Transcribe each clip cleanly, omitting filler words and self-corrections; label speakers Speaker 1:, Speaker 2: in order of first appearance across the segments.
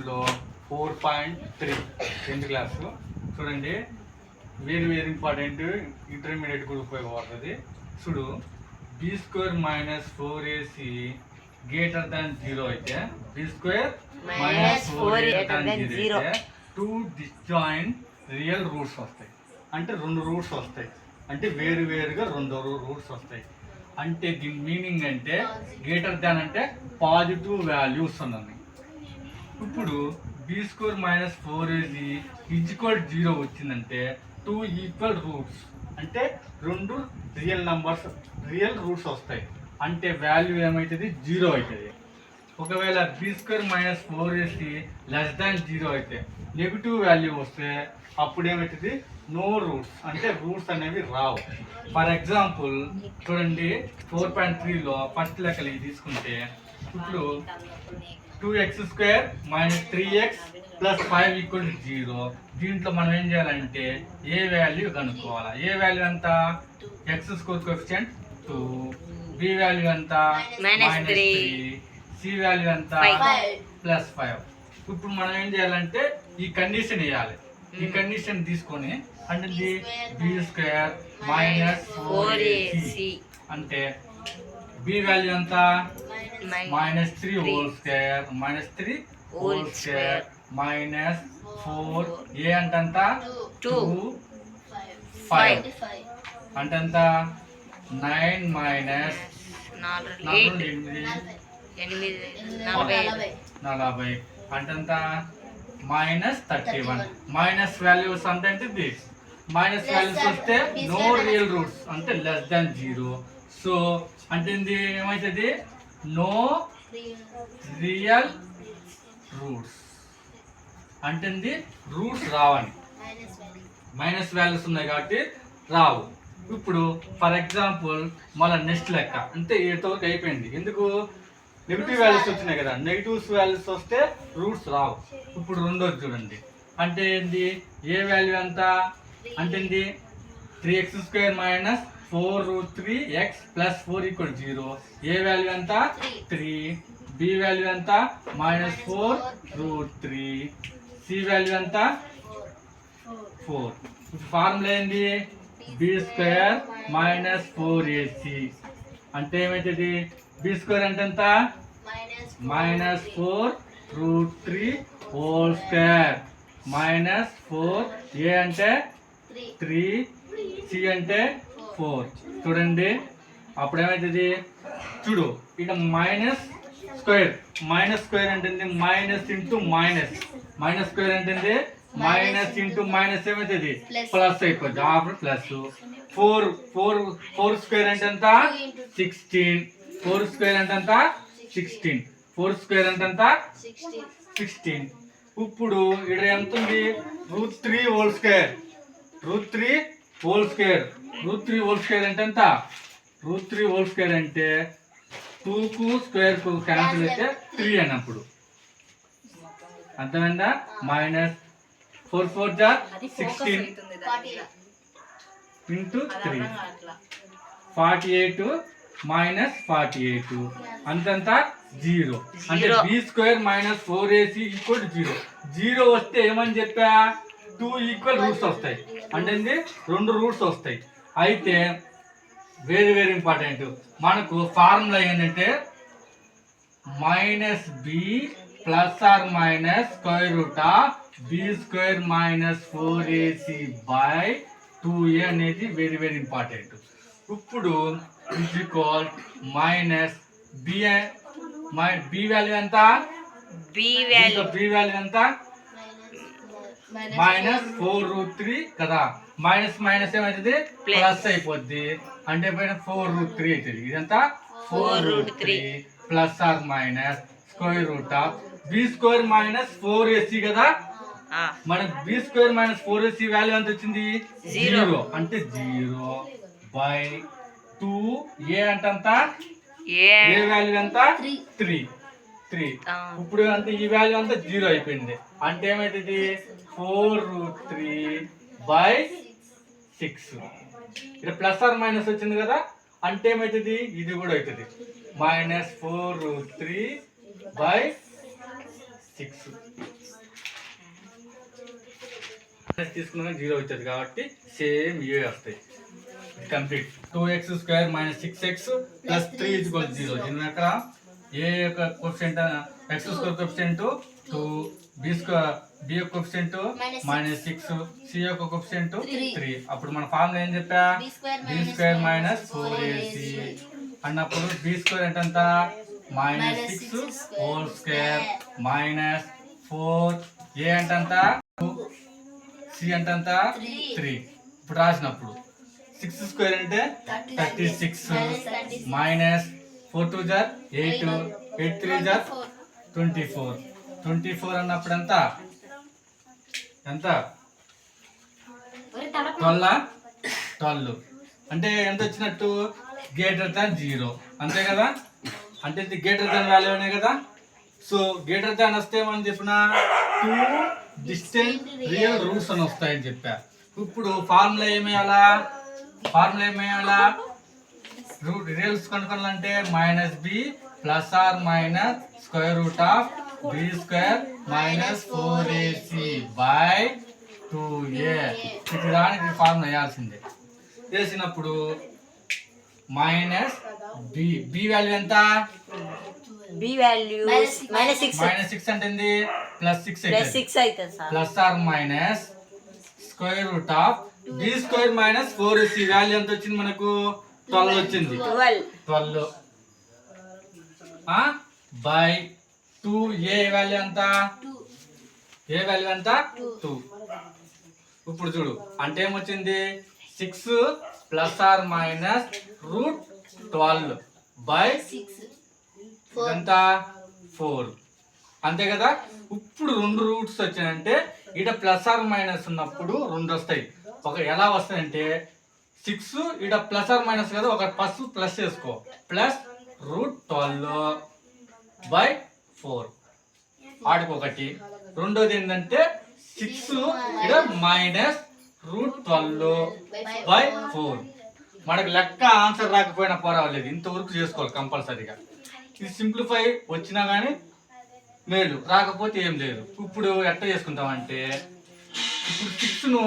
Speaker 1: లో 4.3 10th class చూడండి. Very very important, intermediate కూడా ఉపయోగపడుతుంది. చూడు, b² - 4ac గ్రేటర్ దాన్ 0 అయితే b² - 4 గ్రేటర్ దాన్ 0 అయితే 2 డిస్జాయింట్ రియల్ రూట్స్ వస్తాయి. అంటే 2 రూట్స్ వస్తాయి, అంటే వేరు వేరుగా 2 రూట్స్ వస్తాయి. అంటే దీని మీనింగ్ అంటే గ్రేటర్ దాన్ అంటే పాజిటివ్ వాల్యూస్ ఉన్నాయి. ఇప్పుడు b² - 4ac = 0 వచ్చిందంటే 2 ఈక్వల్ రూట్స్ అంటే 2 రియల్ రూట్స్ వస్తాయి. అంటే వాల్యూ ఏమవుతుంది? 0 అవుతుంది. ఒకవేళ b² - 4ac <0 అయితే నెగిటివ్ వాల్యూ వస్తే అప్పుడు ఏమవుతుంది? నో రూట్స్, అంటే రూట్స్ అనేవి రావు. ఫర్ ఎగ్జాంపుల్ చూడండి, 4.3లో ఫస్ట్ లెక్కలు ఇవి తీసుకుంటే ఇప్పుడు 2x² - 3x + 5 = 0. దీంట్లో మనం ఏం చేయాలంటే ఏ వాల్యూ కనుక్కోవాలా. ఏ వాల్యూ ఎంత? x² కోఎఫిషియంట్ 2, b వాల్యూ ఎంత? -3, c వాల్యూ ఎంత? +5. ఇప్పుడు మనం ఏం చేయాలంటే ఈ కండిషన్ వేయాలి. ఈ కండిషన్ తీసుకొని అంటే b² - 4ac అంటే b వాల్యూ ఎంత? -3 whole square -4 a అంటంత 2 5 అంటంత 9 -8 అంటంత -31. Minus values అంటే దిస్ మైనస్ వాల్యూస్ వస్తే నో రియల్ రూట్స్ అంటే <0. సో అంటే ఏమవుతుంది? నో రియల్ రూట్స్ అంటే రూట్స్ రావని, మైనస్ వాల్యూస్ ఉన్నాయి కాబట్టి రావు. ఇప్పుడు ఫర్ ఎగ్జాంపుల్ మళ్ళీ నెక్స్ట్ లెక్క అంటే ఏటోకి అయిపోయింది. ఎందుకు? నెగిటివ్ వాల్యూస్ వచ్చినాయి కదా, నెగిటివ్స్ వాల్యూస్ వస్తే రూట్స్ రావు. ఇప్పుడు రెండోది చూడండి, అంటే ఏంటి? ఏ వాల్యూ ఎంత? అంటే 3x² - 4√3x + 4 = 0. ఏ వాల్యూ ఎంత? 3. b వాల్యూ ఎంత? -4√3. c వాల్యూ ఎంత? 4. ఫార్ములా ఏంది? b² - 4ac అంటే ఏమవుతుంది? b² అంటే ఎంత? -4√3 హోల్ స్క్వేర్ -4 a అంటే 3 c అంటే 4. చూడండి, అప్పుడు ఏమవుతుంది? చూడు, ఇక మైనస్ స్క్వేర్ అంటే మైనస్ ఇంటూ మైనస్ స్క్వేర్ అంటే మైనస్ ఇంటూ మైనస్ ఏమవుతుంది? ప్లస్ అయిపోద్ది. ఆఫ్టర్ ప్లస్ 4 స్క్వేర్ అంటే ఎంత? 16. 4 స్క్వేర్ అంటే ఎంత? 16. 4 స్క్వేర్ అంటే ఎంత? 16. ఇప్పుడు ఇక్కడ ఎంత ఉంది? √3 హోల్ స్క్వేర్ అంటే ఎంత? √3 హోల్ స్క్వేర్ అంటే 2కు స్క్వేర్ కు క్యాన్సిల్ అయితే 3 అన్నప్పుడు అర్థమైందా? -4 4 16 ఇంటూ 3 48 -48 అంతంత 0. అంటే b² - 4ac = 0 వస్తే ఏమని చెప్పా? 2 ఈక్వల్ రూట్స్ వస్తాయి. అంటే 2 రూట్స్ వస్తాయి. అయితే వెరీ వెరీ ఇంపార్టెంట్, మనకు ఫార్ములా ఏంటంటే -b ± b² - 4ac/2a అనేది వెరీ వెరీ ఇంపార్టెంట్. ఇప్పుడు b వాల్యూ ఎంత? b వాల్యూ ఎంత? -4√3 కదా, మైనస్ ఏమవుతుంది? ప్లస్ అయిపోద్ది. అంటే 4√3 అవుతుంది. ఇదంతా 4√3 ± b² - 4ac కదా. మనకు b² - 4ac వాల్యూ ఎంత వచ్చింది? 0. అంటే 0/2a అంటంత ఏ వాల్యూ ఎంత? 3. ఇప్పుడు అంత ఈ వాల్యూ అంతా 0 అయిపోయింది. అంటే ఏమవుతుంది? 4√3/6. ఇక్కడ ప్లస్ ఆర్ మైనస్ వచ్చింది కదా, అంటే ఏమవుతుంది? ఇది కూడా అవుతుంది -4√3/6. తీసుకున్నా 0 అవుతుంది కాబట్టి సేమ్ ఇవే వస్తాయి. కంప్లీట్. 2x² - 6x + 3 = 0. దీని అక్కడ ఏ యొక్క కోఎఫిషియంట్ x² కోఎఫిషియంట్ 2, b యొక్క కోఎఫిషియంట్ -6, c యొక్క కోఎఫిషియంట్ 3. అప్పుడు మన ఫార్ములా ఏం చెప్పా? b² - 4ac అన్నప్పుడు b² అంటే ఎంత? -6 హోల్ స్క్వేర్ -4, a అంటే ఎంత? 2, c అంటే ఎంత? 3. ఇప్పుడు రాసినప్పుడు 6² అంటే 36 -4 2 = 8, 8 3 = 24. 24 అన్నప్పుడు ఎంత? 12 అంటే ఎంత వచ్చినట్టు? >0 అంతే కదా? అంటే ఇది > వాల్యూ అనే కదా. సో > వస్తే మనం చెప్పిన 2 డిస్టెంట్ రియల్ రూట్స్ అని వస్తాయని చెప్పా. ఇప్పుడు ఫార్ములా ఏమేయాలా? రియల్స్ కనుక్కోవాలంటే -b ± √b² - 4ac/2a. ఇది దానికి ఫార్ములా వేయాల్సిందే. వేసినప్పుడు b వాల్యూ ఎంత?
Speaker 2: b వాల్యూ
Speaker 1: -6 అంటే +6 అవుతుంది సార్. ±√b² - 4ac వాల్యూ ఎంత వచ్చింది మనకు? 12 వచ్చింది. 12 బై 2a వాల్యూ ఎంత? a వాల్యూ ఎంత? 2. ఇప్పుడు చూడు అంటే ఏమొచ్చింది? 6 ±√12 బై ఎంత? 4 అంతే కదా. ఇప్పుడు 2 రూట్స్ వచ్చాయంటే ఇట ± ఉన్నప్పుడు 2 వస్తాయి. ఒక ఎలా వస్తాయంటే 6 ఇట ± కదా, ఒక ప్లస్ చేసుకో, +√12/4 ఆడికి ఒకటి. రెండోది ఏంటంటే 6 ఇట -√12/4. మనకు లెక్క ఆన్సర్ రాకపోయినా పర్వాలేదు, ఇంతవరకు చేసుకోవాలి కంపల్సరీగా. ఇది సింప్లిఫై వచ్చినా కానీ మేలు, రాకపోతే ఏం లేదు. ఇప్పుడు ఎట్లా చేసుకుంటామంటే ఇప్పుడు 6ను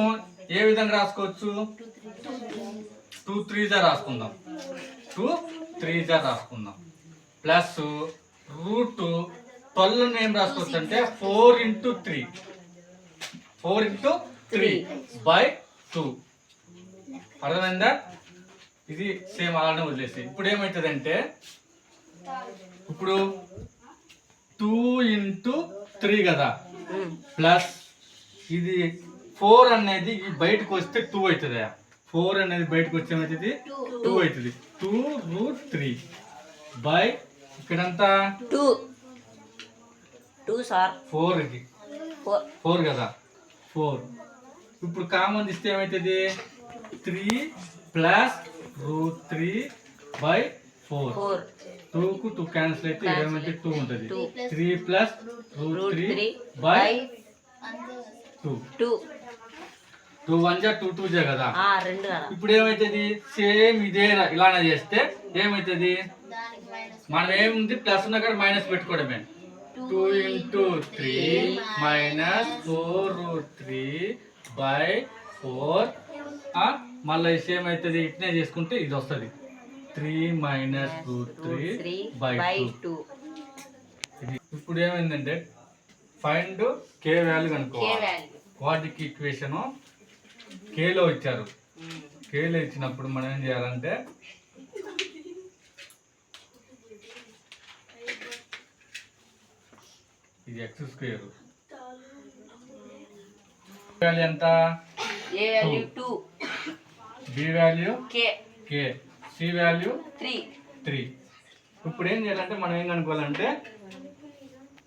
Speaker 1: ఏ విధంగా రాసుకోవచ్చు? 2 3 రాసుకుందాం. 2 3 రాసుకుందాం. ప్లస్ √12 ఏం రాసుకోవచ్చు అంటే 4 × 3/2. అర్థమైందా? ఇది సేమ్ అలానే వదిలేసి ఇప్పుడు ఏమవుతుందంటే ఇప్పుడు 2 × 3 కదా, ప్లస్ ఇది 4 అనేది బయటకు వస్తే 2 అవుతుంది. 4 అనేది బయటకు వచ్చే 2 అవుతుంది. 2√3 బై ఇక్కడంతా
Speaker 2: 2 సార్
Speaker 1: 4 కదా, 4. ఇప్పుడు కామన్ ఇస్తే ఏమవుతుంది? 3 + √3/4. 2కు 2 క్యాన్సిల్ అయితే ఏమంటే 2 ఉంటుంది. 3 + √3/2. 2 1 2 2 కదా. ఇప్పుడు ఏమవుతుంది? సేమ్ ఇదే ఇలానే చేస్తే ఏమవుతుంది? మనం ఏముంది ప్లస్ ఉన్న కాడ మైనస్ పెట్టుకోవడమే. 2 × 3 - 4√3/4. మళ్ళీ సేమ్ అవుతుంది. ఇట్నే చేసుకుంటే ఇది వస్తుంది 3 - √3/2. ఇప్పుడు ఏమైందంటే ఫైండ్ k వాల్యూ కనుక్కోవాలి. క్వాడ్రిక్ ఈక్వేషన్ కేలో ఇచ్చారు. కేలో ఇచ్చినప్పుడు మనం ఏం చేయాలంటే ఇది x² వాల్యూ ఎంత?
Speaker 2: a value 2,
Speaker 1: b value
Speaker 2: k,
Speaker 1: c value
Speaker 2: 3.
Speaker 1: ఇప్పుడు ఏం చేయాలంటే మనం ఏం కనుక్కోవాలంటే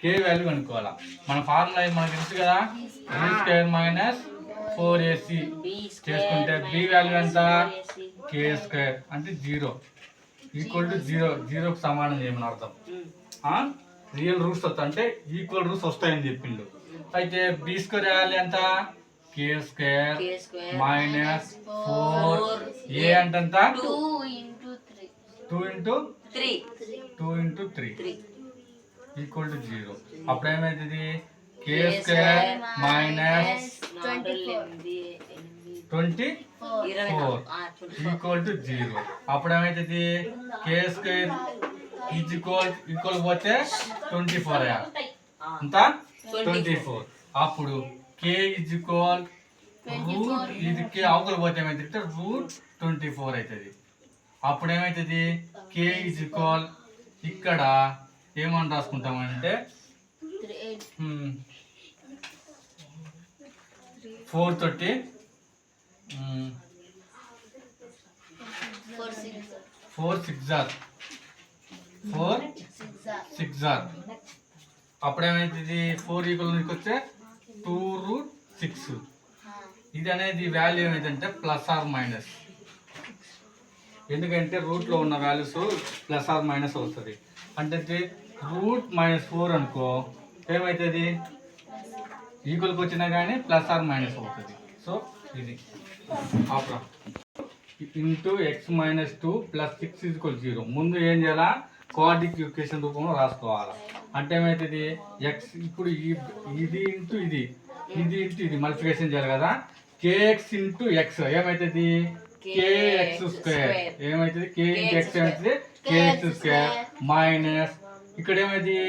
Speaker 1: k వాల్యూ కనుక్కోవాలా. మన ఫార్ములా మనకు తెలుసు కదా, b² - 4ac చేసుకుంటే b వాల్యూ ఎంత? k² అంటే 0 = 0కు సమానం చేయమని అర్థం. రియల్ రూట్స్ వస్తా అంటే ఈక్వల్ రూట్స్ వస్తాయని చెప్పిండు. అయితే b² వాల్యూ ఎంత? k² - 4a అంటే ఎంత? 2 × 3 = 0. అప్పుడు ఏమవుతుంది? k² - equal to 0. అప్పుడు ఏమైతుంది కే స్క్వేర్ ఈక్వల్ పోతే 24 అంతా 24. అప్పుడు కే ఈజ్ ఈక్వల్ రూట్ ఇది కే అవతల పోతే ఏమైతుంది √24 అవుతుంది. అప్పుడు ఏమవుతుంది కే ఈజ్ ఈక్వల్ ఇక్కడ ఏమని రాసుకుంటామంటే 430 4 6 అప్పుడు ఏమైతుంది 4 ఈక్వల్ వస్తే 2√6. ఇది అనేది వాల్యూ ఏమైందంటే ప్లస్ ఆర్ మైనస్, ఎందుకంటే రూట్లో ఉన్న వాల్యూస్ ప్లస్ ఆర్ మైనస్ అవుతుంది. అంటే √-4 అనుకో ఏమవుతుంది ఈక్వల్కి వచ్చినా కానీ ప్లస్ ఆర్ మైనస్ అవుతుంది. సో ఇది ఆపరా ఇంటూ x-2 + 6 = 0. ముందు ఏం చేయాలా క్వాడ్రిక్ ఈక్వేషన్ రూపంలో రాసుకోవాలి. అంటే ఏమవుతుంది ఎక్స్ ఇప్పుడు ఇది ఇంటూ ఇది ఇంటూ ఇది మల్టిప్లికేషన్ చేయాలి కదా. kx ఇంటూ ఎక్స్ ఏమవుతుంది kx². ఏమవుతుంది k ఇంటూ ఎక్స్ ఏమవుతుంది kx² మైనస్ ఇక్కడ ఏమైంది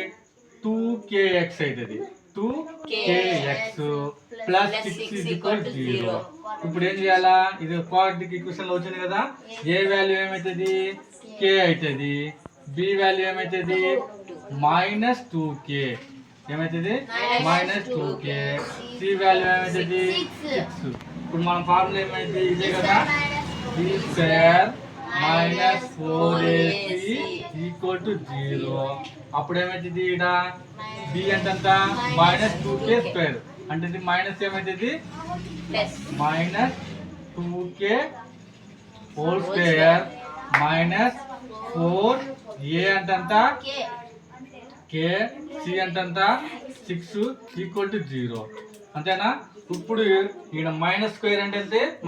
Speaker 1: 2kx అవుతుంది 2kx ప్లస్ 6 = 0. ఇప్పుడు ఏం చేయాలా ఇది క్వాడ్రిక్ ఈక్వేషన్ లో వచ్చింది కదా. ఏ వాల్యూ ఏమవుతుంది k అవుతుంది, బి వాల్యూ ఏమవుతుంది -2k ఏమవుతుంది -2k, సి వాల్యూ ఏమవుతుంది 6. ఇప్పుడు మన ఫార్ములా ఏమైంది ఇదే కదా b² - 4ac = 0. అప్పుడు ఏమవుతుంది ఇక్కడ b అంటే -2k². అంటే ఇది మైనస్ ఏమవుతుంది -2k² -4a అంటే k c అంటే 6 = 0. అంతేనా. ఇప్పుడు ఇక్కడ -² అంటే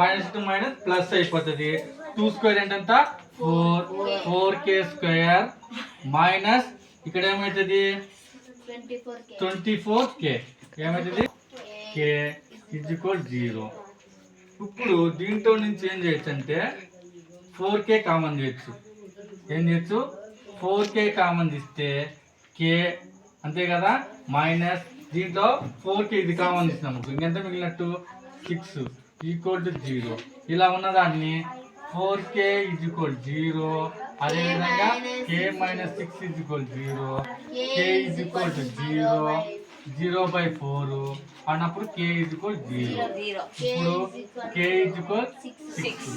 Speaker 1: -2 ప్లస్ అయిపోతుంది. 2² అంటే 4k² మైనస్ ఇక్కడ ఏమవుతుంది 24k ఏమవుతుంది k = 0. ఇప్పుడు దీంట్లో నుంచి ఏం చేయొచ్చు అంటే 4k కామన్ చేయొచ్చు. ఏం చేయొచ్చు 4k కామన్ తీస్తే k అంతే కదా మైనస్ దీంట్లో 4k ఇది కామన్ తీసినాము ఇంకెంత మిగిలినట్టు 6 = 0. ఇలా ఉన్నదాన్ని 4k = 0. అదేవిధంగా k - 6 = 0, k = 0/4 అన్నప్పుడు k = 0. ఇప్పుడు k = 6.